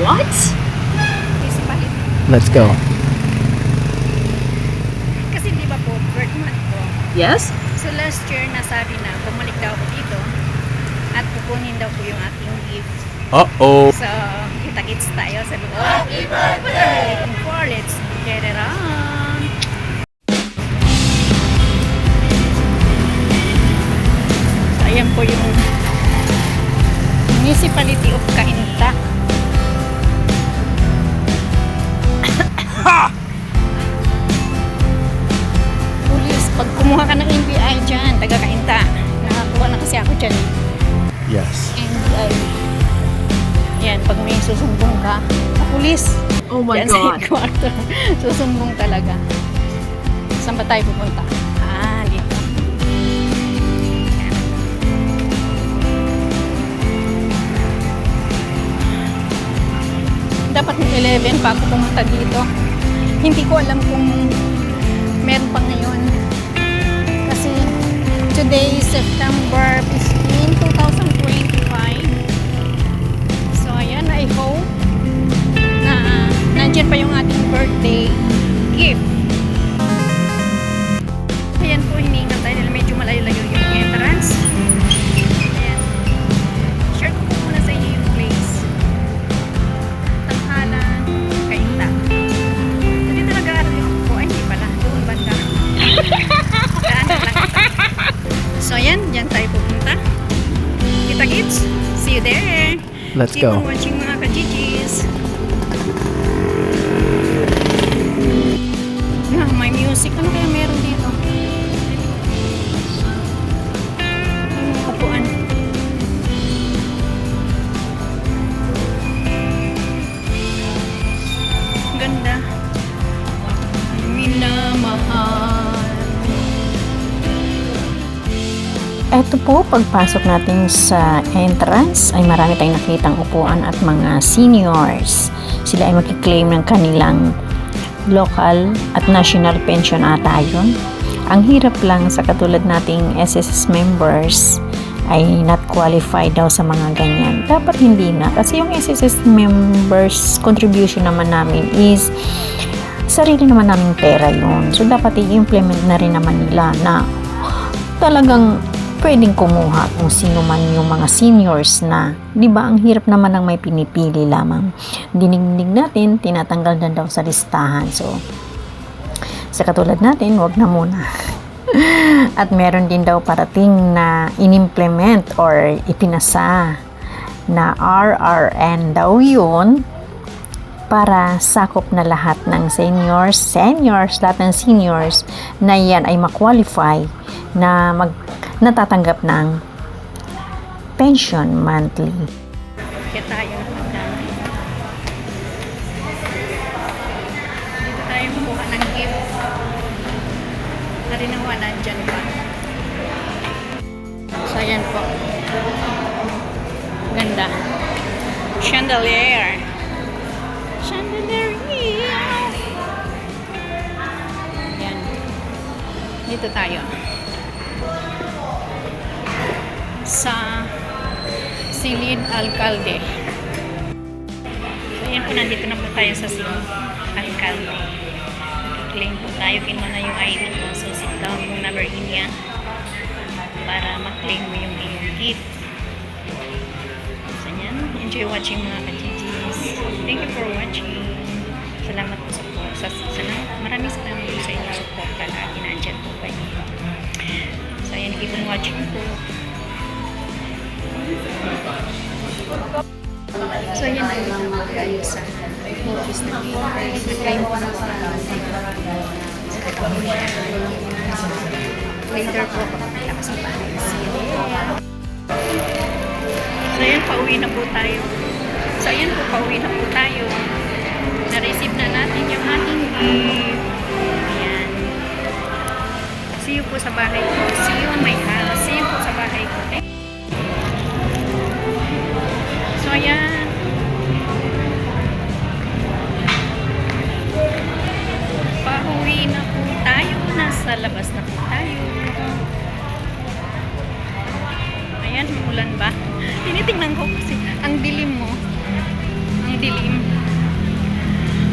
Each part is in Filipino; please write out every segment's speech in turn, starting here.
What? Let's go. Kasi di ba po, birth month ko. Yes? So last year, nasabi na, bumalik daw ako dito at kukunin daw po yung aking gift. Uh-oh. So, kita-kits tayo sa loob. Happy birthday! Let's get it on! So, ayan po yung Municipality of Cainta. Pulis, pag kumuha ka ng NBI dyan, taga Cainta. Nakakuha na kasi ako dyan. Yes. NBI. Yan, pag may susumbong ka, pulis. Oh my Yan God. sa headquarter. Susumbong talaga. Saan ba tayo pupunta? Dito. Yan. Dapat ng 11 pa ako pumunta dito. Hindi ko alam kung meron pa ngayon. Kasi today is September 15, 2025. So ayan, I hope na nandyan pa yung ating birthday gift. Ayan po, hinihingan tayo dahil medyo malayo-layo yung entrance. Ayan. Share ko po muna sa inyo yung place. Tanghalan, Cainta. Hindi talaga aral yung po. Ay, hindi pala. Doon banda. Daanan lang. So ayan, dyan tayo pupunta. Kita kids, see you there. Let's Keep go. on watching mga ka-GGs. May music. Ano kaya meron dito? May mga upuan. Ganda. Minamahal. Eto po, pagpasok natin sa entrance ay marami tayong nakitang upuan at mga seniors. Sila ay magkiklaim ng kanilang local at national pension ata yun. Ang hirap lang sa katulad nating SSS members ay not qualified daw sa mga ganyan. Dapat hindi na. Kasi yung SSS members contribution naman namin is sarili naman naming pera yun. So dapat i-implement na rin naman nila na talagang pwedeng kumuha kung sino man yung mga seniors na, di ba, ang hirap naman ng may pinipili lamang. Dinig natin, tinatanggal na daw sa listahan. So, sa katulad natin, wag na muna. At meron din daw parating na inimplement or ipinasa na RRN daw yun para sakop na lahat ng seniors, lahat ng seniors na yan ay ma-qualify na natatanggap ng pension monthly. Kaya tayo magdala. Dito tayo kukuha ng gift. Narinawa nandyan pa. So, ayan po. Ganda. Chandelier. Chandelier. Ayan. Dito tayo. Sa Silid Alcalde. So, ayan po, nandito na po tayo sa Silid Alcalde. Claim po tayo, kinuha na yung ID mo. So, sit down mong number niya para mag-claim mo yung iyong gift. So, yan. Enjoy watching mga ka-GGs. Thank you for watching. Salamat po sa maraming salamat po sa inyong support. Lagi nandyan po kayo. So, ayan, keep on watching po. So, ayan, nandito na tayo sa office na nag-claim po na later po papakita ko sa bahay. See you there. So ayan, pauwi na po tayo. Pauwi na po tayo. Na-receive na natin yung ating gift. Ayan. See you po sa bahay ko. See you on my house. See you po sa bahay ko. Okay? So ayan. Pauwi na po tayo. Nasa labas na po tayo. Ayan, umulan ba? Tinitingnan ko kasi ang dilim mo. Ang dilim.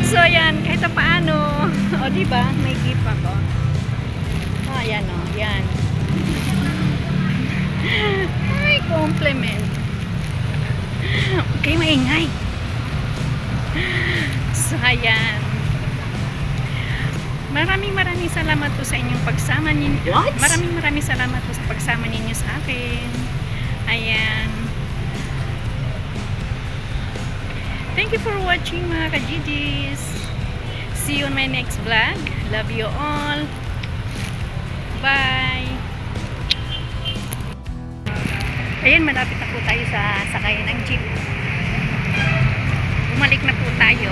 So, ayan, kahit na paano. O, diba? May gift ako. O, ayan o. Ayan. Ay, compliment. Okay, maingay. So, ayan. Maraming salamat po sa inyong pagsama ninyo. What? Maraming salamat po sa pagsama ninyo sa akin. Ayan. Thank you for watching mga ka-GGs. See you on my next vlog. Love you all. Bye. Ayan, malapit na po tayo sa sakay ng jeep. Bumalik na po tayo.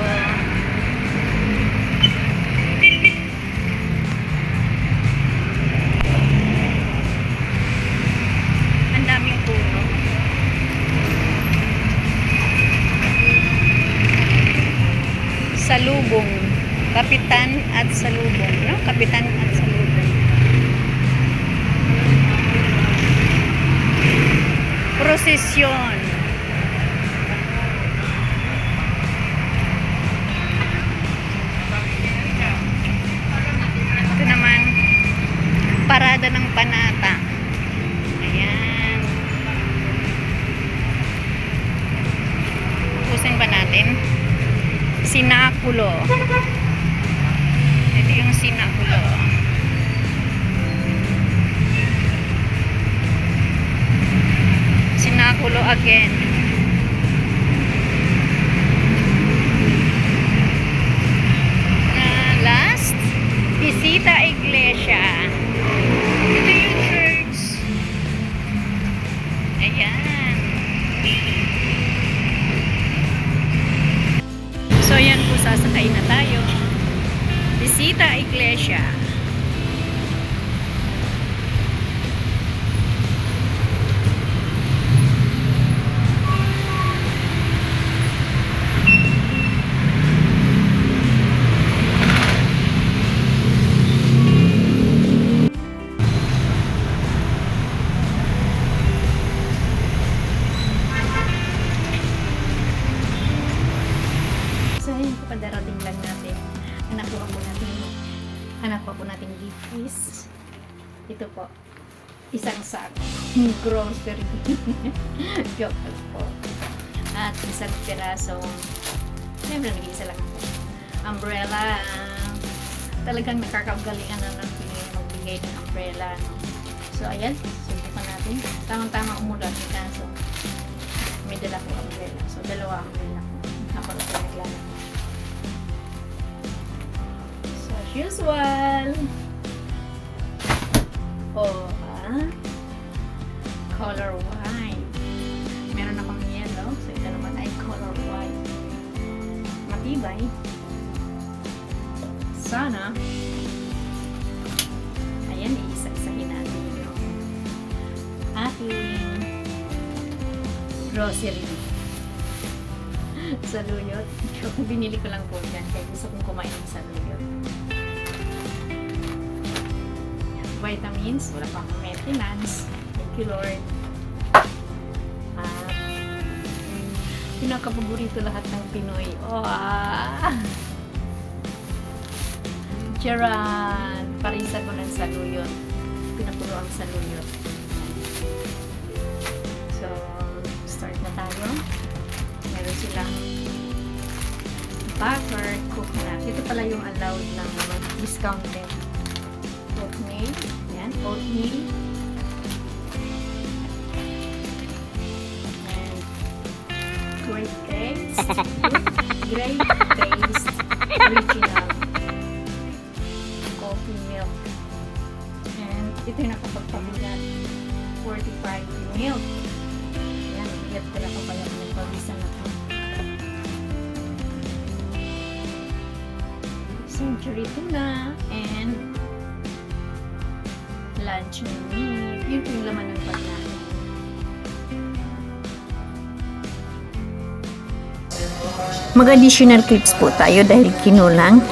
Ang daming puno. Salubong. Kapitan at Salubong. No? Kapitan at Salubong. Prosesyon. Ito naman, parada ng Panata. Ayan. Pupusin ba natin? Sinakulo. Ito yung Sinakulo. Sinakulo again. Last, Visita Iglesia. Ito yung church. Ayan. So, ayan po, sasakay na tayo. Visita Iglesia. So, ayun po, padarating lang natin. Nakuha po natin gift is ito po, isang sack grocery. Joke lang po. At isang piraso, siyempre nag-iisa lang po, umbrella. Talagang nakakagalingan na ng Pinoy magbigay ng umbrella, no? So ayan, subukan natin. Tamang-tama umulan, kaso may dala po umbrella. So dalawa umbrella ko. Ako lang po naglalagay. So as usual, color white. Meron akong yellow, so ito naman ay color white. Matibay. Sana. Ayan, iisa-isahin natin yung ating grocery. Saluyot. Binili ko lang po dyan kaya gusto kong kumain ng saluyot. Vitamins, wala pang maintenance. Thank you, Lord. At pinakapaborito lahat ng Pinoy. Charan! Parisan ko ng saluyot. Pinapuno ang saluyot. So, start na tayo. Meron silang butter, coconut. Ito pala yung allowed ng discounted. Oatmeal. Yan, oatmeal. And great taste. Great taste. Original. Coffee milk. And ito ito yung nakapagpabigat. 45 milk. Ayan, bigat ko na kaya nagpawisan ako. Century tuna and lunch meat. Yun yung laman ng pagkain. Mag-additional clips po tayo dahil kinulang.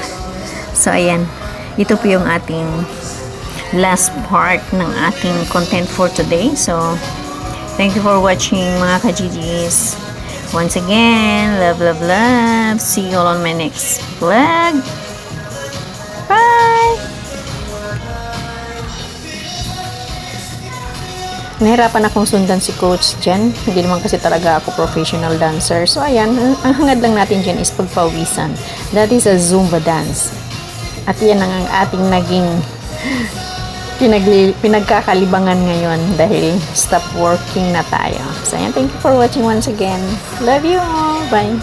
So, ayan. Ito po yung ating last part ng ating content for today. So, thank you for watching mga ka-GGs. Once again, love, love, love. See you all on my next vlog. Bye! Nahirapan akong sundan si coach dyan. Hindi naman kasi talaga ako professional dancer. So, ayan. Ang hangad lang natin dyan is pagpawisan. That is a Zumba dance. At yan ang ating naging pinagkakalibangan ngayon dahil stop working na tayo. So, ayan. Thank you for watching once again. Love you all. Bye.